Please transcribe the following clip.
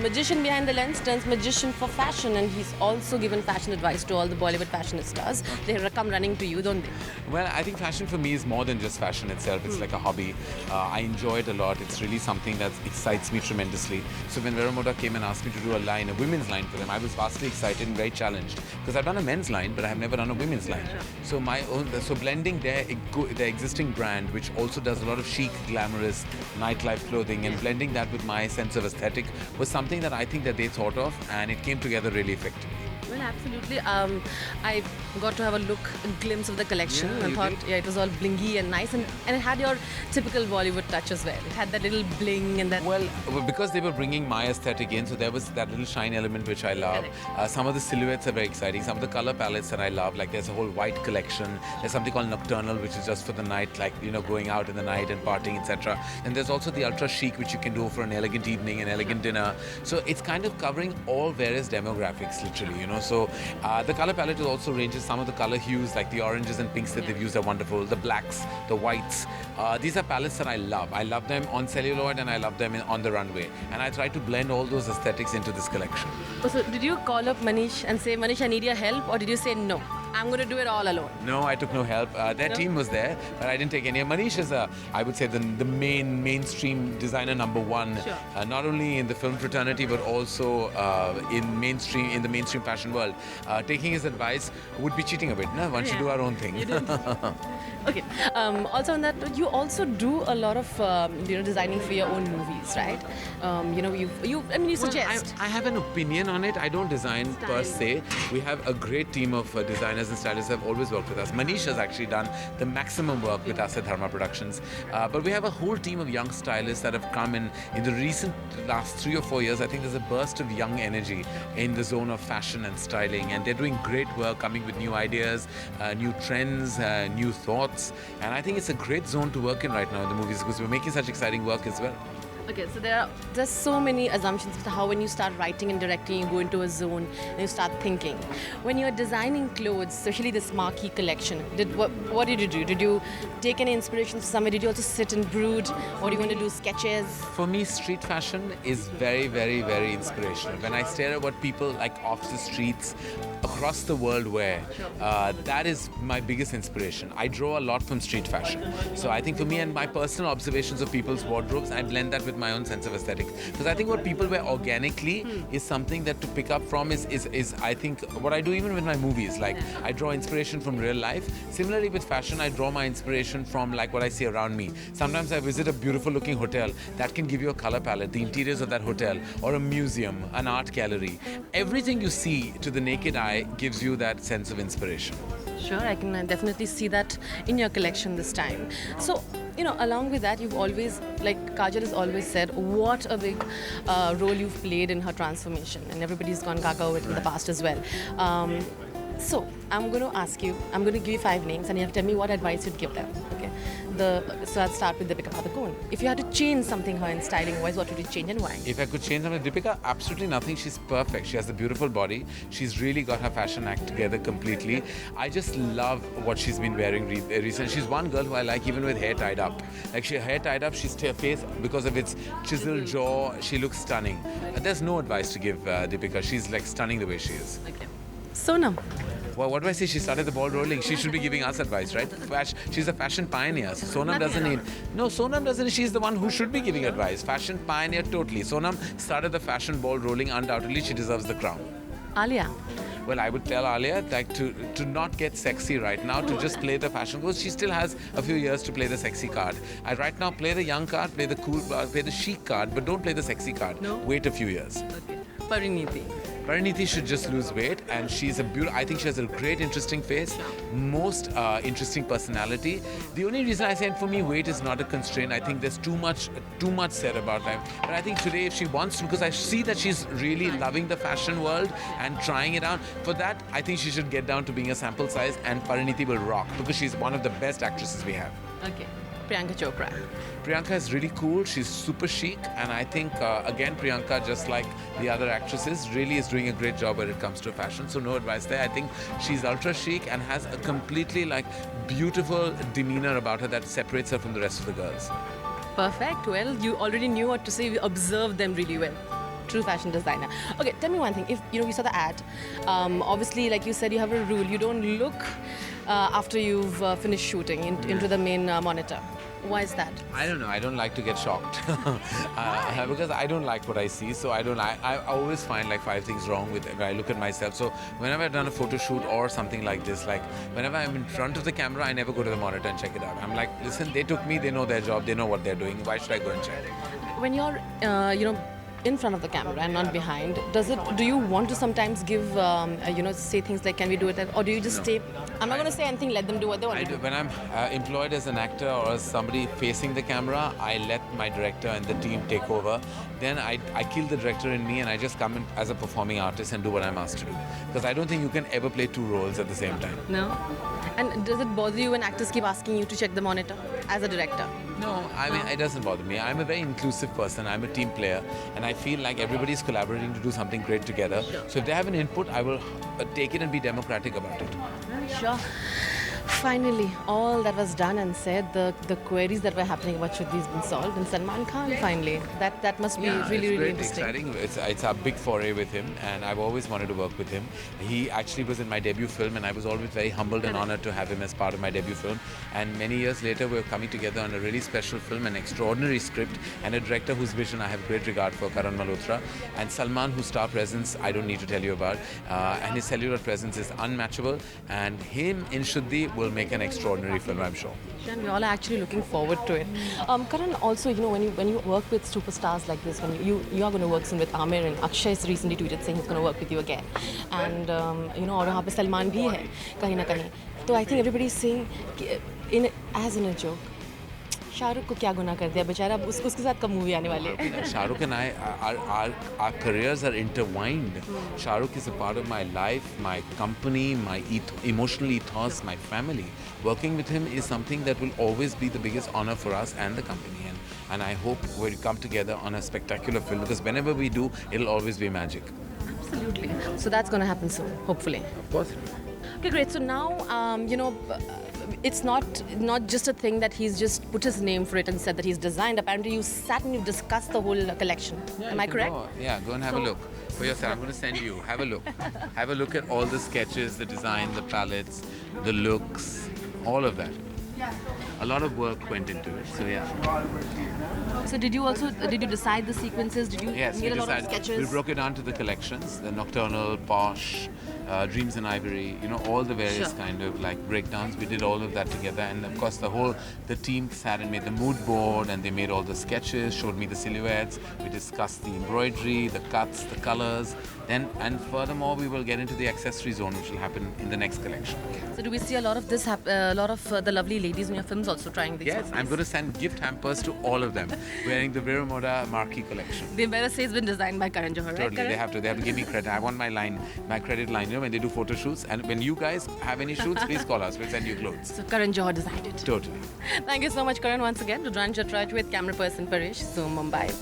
magician behind the lens turns magician for fashion, and he's also given fashion advice to all the Bollywood fashionistas. They come running to you, don't they? Well, I think fashion for me is more than just fashion itself. It's like a hobby. I enjoy it a lot. It's really something that excites me tremendously. So when Veramoda came and asked me to do a women's line for them, I was vastly excited and very challenged because I've done a men's line, but I have never done a women's line. So blending their existing brand, which also does a lot of chic, glamorous nightlife clothing, and blending that with my sense of aesthetic was something that I think that they thought of, and it came together really effectively. Well, absolutely. I got to have a glimpse of the collection, and thought, it was all blingy and nice, and it had your typical Bollywood touch as well. It had that little bling and that. Well, because they were bringing my aesthetic in, so there was that little shine element which I love. Some of the silhouettes are very exciting. Some of the color palettes that I love, like there's a whole white collection. There's something called nocturnal, which is just for the night, like going out in the night and partying, etc. And there's also the ultra chic, which you can do for an elegant evening, an elegant dinner. So it's kind of covering all various demographics, literally. So the color palette also ranges. Some of the color hues, like the oranges and pinks that they've used, are wonderful. The blacks, the whites. These are palettes that I love. I love them on celluloid, and I love them on the runway. And I try to blend all those aesthetics into this collection. So did you call up Manish and say, Manish, I need your help? Or did you say, no, I'm going to do it all alone? No, I took no help. Their team was there, but I didn't take any. Manish is, I would say, the mainstream designer number one. Sure. Not only in the film fraternity, but also in the mainstream fashion world. Taking his advice would be cheating a bit. No? One should do our own thing. Okay. Also on that, you also do a lot of designing for your own movies, right? You suggest. I have an opinion on it. I don't design per se. We have a great team of designers and stylists who have always worked with us. Manish has actually done the maximum work with us at Dharma Productions. But we have a whole team of young stylists that have come in the recent last 3 or 4 years. I think there's a burst of young energy in the zone of fashion and styling, and they're doing great work, coming with new ideas, new trends, new thoughts. And I think it's a great zone to work in right now in the movies, because we're making such exciting work as well. Okay, so there's so many assumptions to how when you start writing and directing, you go into a zone and you start thinking. When you're designing clothes, especially this marquee collection, what did you do? Did you take any inspiration from somewhere? Did you also sit and brood? Or do you want to do sketches? For me, street fashion is very, very, very inspirational. When I stare at what people like off the streets across the world wear, that is my biggest inspiration. I draw a lot from street fashion. So I think for me and my personal observations of people's wardrobes, I blend that with my own sense of aesthetic. Because I think what people wear organically is something that to pick up from is I think what I do even with my movies. Like I draw inspiration from real life. Similarly with fashion, I draw my inspiration from like what I see around me. Sometimes I visit a beautiful looking hotel that can give you a color palette, the interiors of that hotel, or a museum, an art gallery. Everything you see to the naked eye gives you that sense of inspiration. Sure, I can definitely see that in your collection this time. So, along with that, you've always, like Kajal has always said, what a big role you've played in her transformation. And everybody's gone gaga over it in the past as well. So, I'm going to give you 5 names and you have to tell me what advice you'd give them. Okay. So I'll start with Deepika Padukone. If you had to change something her in styling wise, what would you change and why? If I could change something, Deepika, absolutely nothing. She's perfect. She has a beautiful body. She's really got her fashion act together completely. I just love what she's been wearing recently. She's one girl who I like even with hair tied up. Like hair tied up, she's face because of its chiseled jaw. She looks stunning. There's no advice to give Deepika. She's like stunning the way she is. Okay. Sonam. Well, what do I say? She started the ball rolling. She should be giving us advice, right? She's a fashion pioneer. So Sonam doesn't need... No, Sonam doesn't. She's the one who should be giving advice. Fashion pioneer, totally. Sonam started the fashion ball rolling. Undoubtedly, she deserves the crown. Alia. Well, I would tell Alia like to not get sexy right now, to just play the fashion, because she still has a few years to play the sexy card. Right now, play the young card, play the cool, play the chic card, but don't play the sexy card. No? Wait a few years. Okay. Parineeti. Parineeti should just lose weight, and she's I think she has a great, interesting face, most interesting personality. The only reason I say, for me, weight is not a constraint. I think there's too much said about that. But I think today, if she wants to, because I see that she's really loving the fashion world and trying it out, for that, I think she should get down to being a sample size, and Parineeti will rock, because she's one of the best actresses we have. Okay. Priyanka Chopra. Priyanka is really cool. She's super chic, and I think again Priyanka, just like the other actresses, really is doing a great job when it comes to fashion. So no advice there. I think she's ultra chic and has a completely beautiful demeanor about her that separates her from the rest of the girls. Perfect. Well, you already knew what to say. You observed them really well. True fashion designer. Okay, tell me one thing. If we saw the ad, obviously, like you said, you have a rule. You don't look after you've finished shooting into the main monitor. Why is that? I don't know. I don't like to get shocked because I don't like what I see. So I always find like 5 things wrong with when I look at myself. So whenever I've done a photo shoot or something like this, like whenever I'm in front of the camera, I never go to the monitor and check it out. I'm like, listen, they took me. They know their job. They know what they're doing. Why should I go and check? When you're, in front of the camera and not behind, do you want to sometimes give, say things like, can we do it? Or do you just stay? I'm not going to say anything, let them do what they want to do. When I'm employed as an actor or as somebody facing the camera, I let my director and the team take over. Then I kill the director in me and I just come in as a performing artist and do what I'm asked to do. Because I don't think you can ever play 2 roles at the same time. No? And does it bother you when actors keep asking you to check the monitor as a director? No, I mean, it doesn't bother me. I'm a very inclusive person. I'm a team player. And I feel like everybody's collaborating to do something great together. Sure. So if they have an input, I will take it and be democratic about it. Sure. Finally, all that was done and said, the queries that were happening about Shruti's been solved, and Salman Khan finally. That must be really interesting. Exciting. It's a big foray with him, and I've always wanted to work with him. He actually was in my debut film, and I was always very humbled and honored to have him as part of my debut film. And many years later, we're coming together on a really special film, an extraordinary script, and a director whose vision I have great regard for, Karan Malhotra. And Salman, whose star presence I don't need to tell you about, and his cellular presence is unmatchable. And him in Shuddhi will make an extraordinary film, I'm sure. And we all are actually looking forward to it. Karan, also, when you work with superstars like this, when you are going to work soon with Amir, and Akshay has recently tweeted saying he's going to work with you again, and और वहाँ पे सलमान भी है कहीं ना कहीं. So I think everybody is saying as in a joke, Shahrukh को क्या गुनाह कर दिया बेचारा, उसके साथ कब मूवी आने वाली है? Shahrukh and I, our careers are intertwined. Shahrukh is a part of my life, my company, my emotional ethos, my family. Working with him is something that will always be the biggest honor for us and the company. And I hope we'll come together on a spectacular film, because whenever we do, it'll always be magic. Absolutely. So that's going to happen soon, hopefully. Of course. Okay, great. So now, it's not just a thing that he's just put his name for it and said that he's designed. Apparently, you sat and you discussed the whole collection. Am I correct? Go and have a look for yourself. I'm going to send you. Have a look. Have a look at all the sketches, the design, the palettes, the looks, all of that. A lot of work went into it. So yeah. So did you decide the sequences? Did you make a lot of sketches? We broke it down to the collections, the Nocturnal, Posh, Dreams in Ivory, all the various kind of like breakdowns. We did all of that together, and of course the team sat and made the mood board, and they made all the sketches, showed me the silhouettes. We discussed the embroidery, the cuts, the colors. And furthermore, we will get into the accessory zone, which will happen in the next collection. So do we see a lot of this a lot of the lovely ladies in your films also trying these? Yes, I'm going to send gift hampers to all of them wearing the Vera Moda marquee collection. They better say it's been designed by Karan Johar, Totally, right? they have to give me credit. I want my credit line, when they do photo shoots. And when you guys have any shoots, please call us. We'll send you clothes. So Karan Johar designed it. Totally. Thank you so much, Karan, once again. To Run Chatraj with camera person Paresh, zoOm Mumbai.